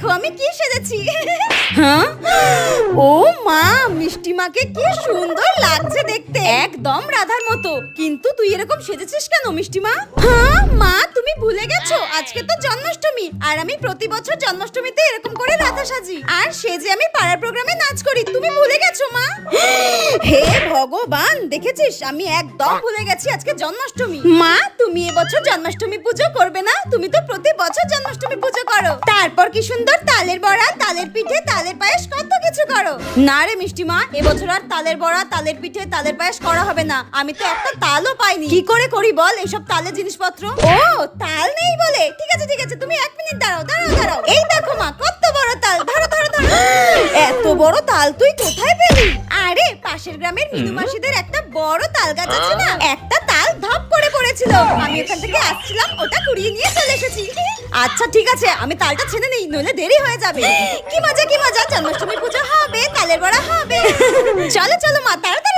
দেখো আমি কি সেজেছি। হ্যাঁ, ও মা, মিষ্টি মাকে কি সুন্দর লাগছে দেখতে, একদম রাধার মতো। কিন্তু তুই এরকম সেজেছিস কেন মিষ্টি মা? হ্যাঁ মা, তুমি ভুলে গেছো আজকে তো জন্মাষ্টমী, আর আমি প্রতি বছর জন্মাষ্টমীতে এরকম করে রাধা সাজি, আর সেজে আমি পাড়ার প্রোগ্রামে নাচ করি। তুমি ভুলে গেছো মা? হে ভগবান, দেখেছিস আমি একদম ভুলে গেছি আজকে জন্মাষ্টমী। মা, তুমি এবছর জন্মাষ্টমী পুজো করবে না? তুমি তো প্রতি বছর জন্মাষ্টমী পুজো করো। তারপর কি সুন্দর তালের বড়া, তালের পিঠে, তালের পায়েস কত কিছু করো। না রে মিষ্টি মা, এবছর আর তালের বড়া, তালের পিঠে, তালের পায়েস করা হবে না। আমি তো একটা তালও পাইনি, কি করে করি বল এইসব তালের জিনিসপত্র? ও, তাল নেই বলে? ঠিক আছে ঠিক আছে, তুমি 1 মিনিট দাঁড়াও দাঁড়াও দাঁড়াও। এই দেখো মা, কত বড় তাল, ধরো ধরো ধরো। এত বড় তাল তুই কোথায় পেলি? আরে পাশের গ্রামের মিনু মাসিদের একটা বড় তাল গাছ আছে না, একটা তাল ধপ করে পড়েছিল, আমি ওখান থেকে আসছিলাম, ওটা কুড়িয়ে নিয়ে চলে এসেছি। আচ্ছা ঠিক আছে, আমি তালটা ছেড়ে নেই, নইলে দেরি হয়ে যাবে। কি মজা কি মজা, জন্মাষ্টমী পুজো হবে, তালের বড়া হবে। চলো চলো মা, তাড়াতাড়ি